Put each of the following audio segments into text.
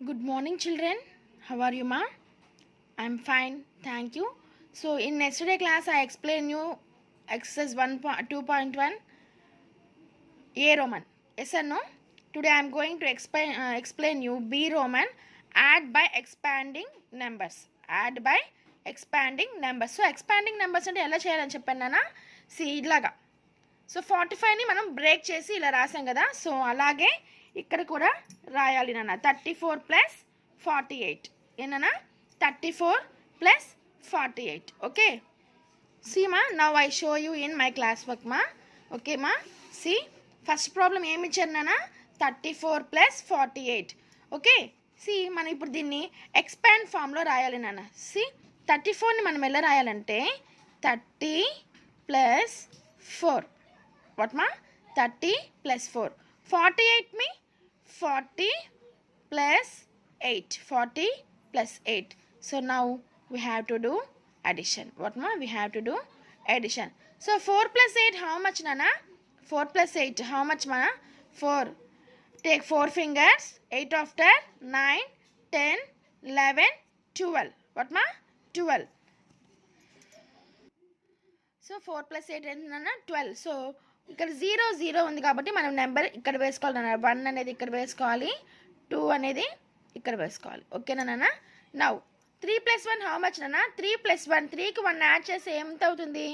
Good morning, children. How are you, ma? I'm fine, thank you. So, in yesterday class, I explained you exercise 2.1 A Roman. Yes or no? Today, I'm going to explain you B Roman. Add by expanding numbers. Add by expanding numbers. So, expanding numbers అంటే ఎలా చేయాలని చెప్పాను నాన్న. See ఇలాగా. So 45ని మనం break చేసి ఇలా రాసాం కదా. సో అలాగే ఇక్కడ కూడా రాయాలి నాన్న. 34 ప్లస్ 48 ఏనా? 34 ప్లస్ 48. ఓకే, సీ మా, now I show you in my class work మా. ఓకే మా, సి ఫస్ట్ ప్రాబ్లం ఏమి ఇచ్చారు నాన్న? 34 ప్లస్ 48. ఓకే, సి మనం ఇప్పుడు దీన్ని ఎక్స్పాండ్ ఫామ్లో రాయాలి నాన్న. సి 34ని మనం ఎలా రాయాలంటే 30 plus 4. What ma? 30 plus 4. 48 me? 40 plus 8. 40 plus 8. So now we have to do addition. What ma? We have to do addition. So 4 plus 8 how much nana? 4 plus 8 how much ma? 4. Take 4 fingers. 8 after 9, 10, 11, 12. What ma? 12. So 4 plus 8 ఎంత నాన్న? 12. So ఇక్కడ 0 0 ఉంది కాబట్టి మనం number ఇక్కడ వేసుకోవాలి నాన్న. 1 అనేది ఇక్కడ వేసుకోవాలి, 2 అనేది ఇక్కడ వేసుకోవాలి. ఓకేనా నాన్న? నౌ 3 ప్లస్ 1 హౌ మచ్ నాన్న? 3 ప్లస్ 1, 3కి 1 యాడ్ చేస్తే ఎంత అవుతుంది?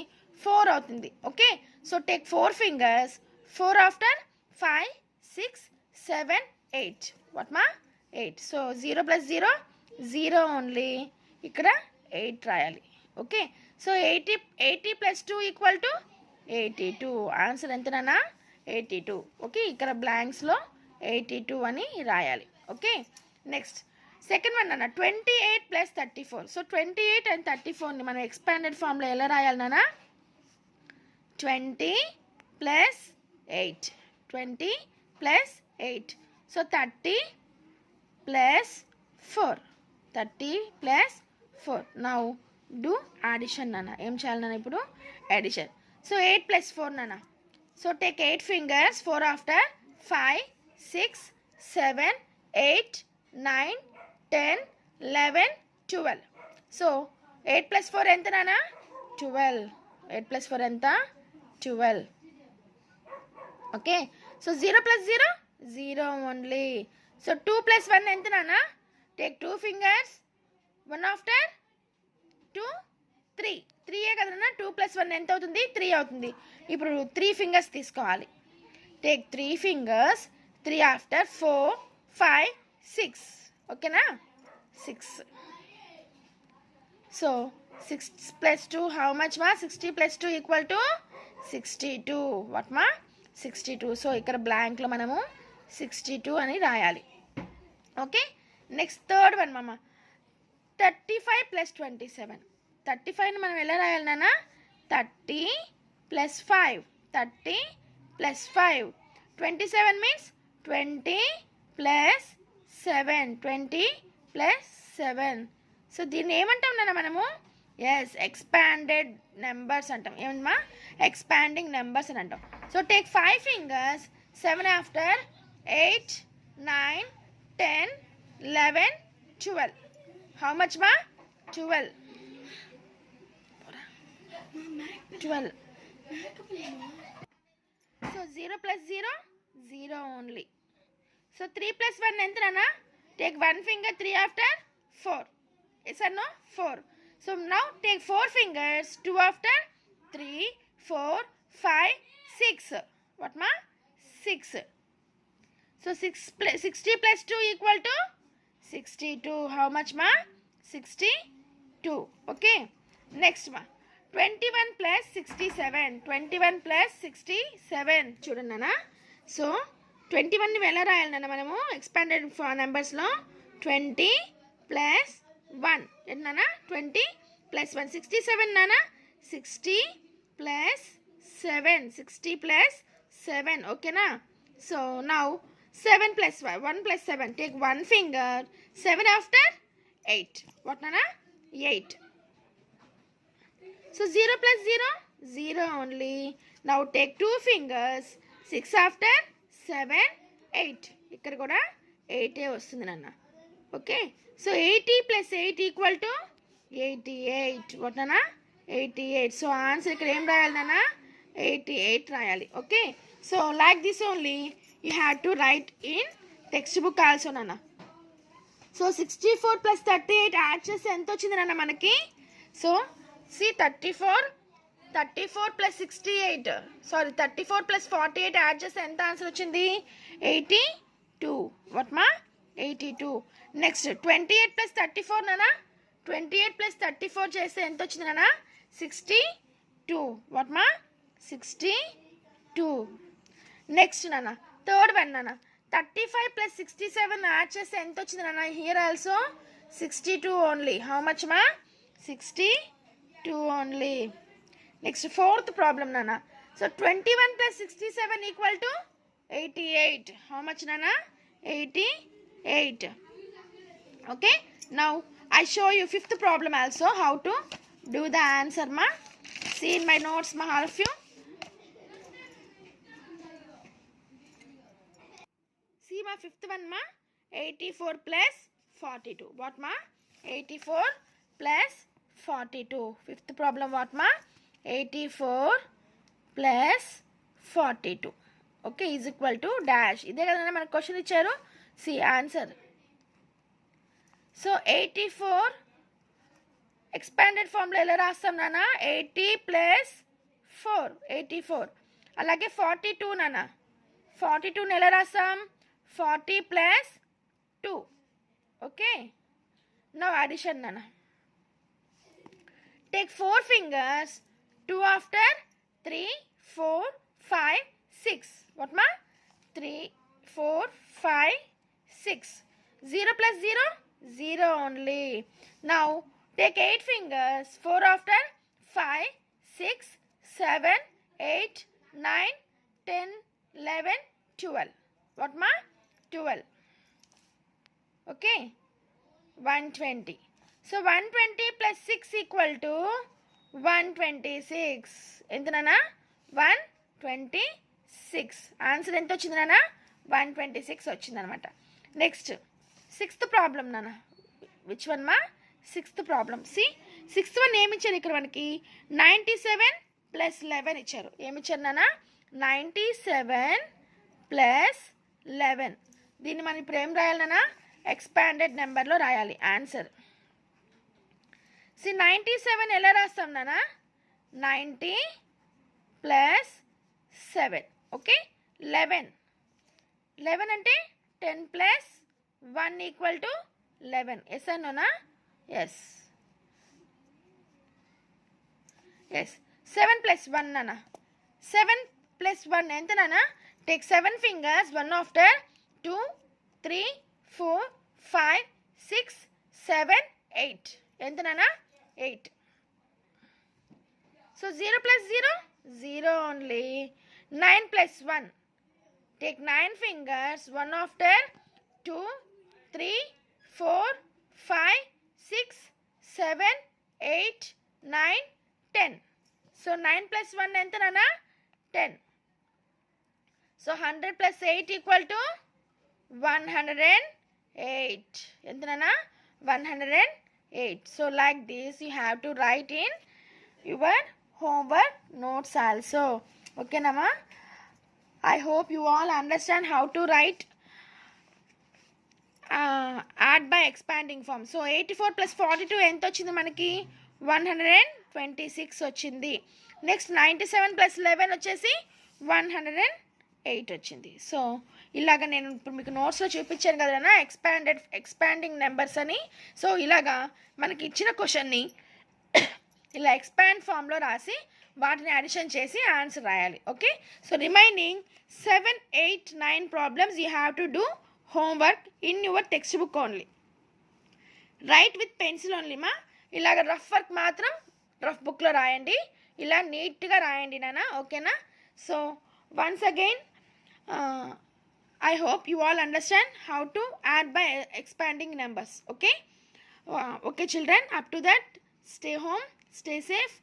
4 అవుతుంది. Okay, so take 4 fingers. 4 after 5, 6, 7, 8. What మా? 8. So 0 plus 0 0 only. ఇక్కడ 8 రాయాలి. Okay, so 80 plus 2 equal to 82. Answer ఎంతనా? 82. ఓకే, ఇక్కడ బ్లాంక్స్లో 82 అని రాయాలి. ఓకే, నెక్స్ట్ సెకండ్ వన్ అన్న 28 ప్లస్ 34. సో 28 అండ్ 34ని మనం ఎక్స్పాండెడ్ ఫామ్లో ఎలా రాయాలి నాన్న? 20 plus 8. 20 plus 8. So 30 plus 4. 30 plus 4. Now do addition నాన్న. ఏం చేయాలి నాన్న ఇప్పుడు? అడిషన్. సో 8 ప్లస్ 4 నాన్న. So take 8 fingers. 4 after 5, 6, 7, 8, 9, 10, 11, 12. So 8 plus 4 ఎంత నాన్న? 12. 8 ప్లస్ 4 ఎంత? 12. Okay, so 0 plus 0 0 only. So 2 plus 1 ఎంత నాన్న? Take 2 fingers. 1 ఆఫ్టర్ 2, 3. 3ఏ కదన్నా? 2 ప్లస్ 1 ఎంత అవుతుంది? 3 అవుతుంది. ఇప్పుడు 3 ఫింగర్స్ తీసుకోవాలి. Take 3 fingers. 3 ఆఫ్టర్ 4, 5, 6. ఓకేనా? 6. సో 6 ప్లస్ 2 హౌ మచ్ మా? 60 ప్లస్ 2 ఈక్వల్ టు 62. వాట్ మా? 62. సో ఇక్కడ బ్లాంక్లో మనము 62 అని రాయాలి. ఓకే, నెక్స్ట్ థర్డ్ వన్ మామ 35 ప్లస్ 27. 35ని మనం ఎలా రాయాలి నాన్న? 30 plus 5. 30 plus 5. 27 means 20 plus 7. 20 plus 7. So దీన్ని ఏమంటాం నాన్న మనము? ఎస్, ఎక్స్పాండెడ్ నెంబర్స్ అంటాం. ఏమమ్మా? ఎక్స్పాండింగ్ నెంబర్స్ అని అంటాం. So take 5 fingers. 7 after 8, 9, 10, 11, 12. How much మా? 12. 12. So 0 plus 0 0 only. So 3 plus 1 ఎంత నాన్న? Take 1 finger. 3 after 4. Yes or no? 4. So now take 4 fingers. 2 after 3, 4, 5, 6. What మా? 6. So 60 plus 2 equal to 62. How much మా? 62. Okay, next మా 21 plus 67. 21 plus 67 చూడండి నాన్న. So 21ని ఎలా రాయాలి నాన్న మనము ఎక్స్పాండెడ్ నెంబర్స్లో? 20 ప్లస్ 1 ఏంటి నాన్న? 20 ప్లస్ 1. 67 నాన్న. 60 ప్లస్ 7. 60 ప్లస్ 7. ఓకేనా? So now 7 plus 1 plus 7. Take 1 finger. 7 after 8. What నాన్న? 8. So 0 plus 0 0 only. Now take 2 fingers. 6 after 7, 8. ఇక్కడ కూడా 8 వస్తుంది నాన్న. Okay. So 80 plus 8 equal to 88. What నాన్న? 88. సో ఆన్సర్ ఇక్కడ ఏం రాయాలి నాన్న? 88 రాయాలి. Okay. So like this only you have to write in text book also నాన్న. సో 64 plus 38 యాడ్ చేస్తే ఎంత వచ్చింది నాన్న మనకి? So see 34 plus 68, sorry 34 plus 48 add చేస్తే ఎంత ఆన్సర్ వచ్చింది? 82. వాట్ మా? 82. నెక్స్ట్ 28 plus 34 నాన్న. 28 plus 34 చేస్తే ఎంత వచ్చింది నాన్న? 62. వాట్ మా? 62. నెక్స్ట్ నాన్న థర్డ్ వన్ నాన్న. 35 plus 67 యాడ్ చేస్తే ఎంత వచ్చింది నాన్న? Here also 62 only. How much మా? 62 ఓన్లీ. నెక్స్ట్ ఫోర్త్ ప్రాబ్లం నాన్న. So 21 plus 67 equal to 88. How much నాన్న? 88. Okay. Now I show you fifth problem also how to do the answer ma. See in my notes ma, all of you. See ma, fifth one ma, 84 plus 42. What ma? 84 plus 42. Fifth problem what ma? 84 plus 42. Okay, is equal to dash. ఇదే కదా మన question ఇచ్చారు. See answer. So 84 expanded ఫార్మ్లో ఎలా రాస్తాం నాన్న? 80 plus 4, 84. అలాగే 42 నాన్న. 42ని ఎలా రాస్తాం? 40 plus 2. ఓకే. నౌ అడిషన్ నాన్న. Take 4 fingers, 2 after 3, 4, 5, 6. వాట్ మా? 3, 4, 5, 6. 0 plus 0, 0 only. Now take 8 fingers, 4 after 5, 6, 7, 8, 9, 10, 11, 12. What ma? 12. Okay. 120. So 120 plus 6 equal to 126. ఎంత నాన్న? 126. ఆన్సర్ ఎంత వచ్చింది నాన్న? 126 వచ్చింది అనమాట. నెక్స్ట్ సిక్స్త్ ప్రాబ్లం నాన్న. విచ్ వన్ మా? Sixth problem. See sixth one ఏమి ఇచ్చారు ఇక్కడ మనకి? 97 plus 11 ఇచ్చారు. ఏమి ఇచ్చారు నాన్న? 97 plus 11. దీన్ని మనం ఇప్పుడు ఏం రాయాలి నాన్న? ఎక్స్పాండెడ్ నెంబర్లో రాయాలి ఆన్సర్. సి 97 ఎలా రాస్తాం నాన్న? 90 plus 7. ఓకే. 11 అంటే 10 plus 1 equal to 11. Yes or no na? Yes. Yes. 7 plus 1 nana. 7 plus 1 ఎంత nana? Take 7 fingers, 1 after 2, 3, 4, 5, 6, 7, 8. ఎంత nana? 8. So 0 plus 0, 0 only. 9 plus 1. Take 9 fingers, 1 after 2, 3, 4, 5, 6, 7, 8, 9, 10. So 9 plus 1 ఎంత నాన్న? 10. So 100 plus 8 equal to 108. ఎంత నాన్న? 108. So like this you have to write in your homework notes also. Okay nama? I hope you all understand how to write add by expanding form. So 84 plus 42 ఎంత వచ్చింది మనకి? 126 వచ్చింది. Next 97 plus 11 వచ్చేసి 108 వచ్చింది. So ఇలాగ నేను ఇప్పుడు మీకు నోట్స్లో చూపించాను కదా ఎక్స్పాండింగ్ నెంబర్స్ అని. సో ఇలాగా మనకి ఇచ్చిన క్వశ్చన్ని ఇలా ఎక్స్పాండ్ ఫామ్లో రాసి వాటిని అడిషన్ చేసి ఆన్సర్ రాయాలి. Okay. So remaining 7, 8, 9 problems you have to do homework in your textbook only. Write with pencil only ma. ఇలాగ రఫ్ వర్క్ మాత్రం రఫ్ బుక్లో రాయండి. ఇలా నీట్గా రాయండి నాన్న. ఓకేనా? So once again I hope you all understand how to add by expanding numbers. Okay? Okay children, up to that, stay home, stay safe.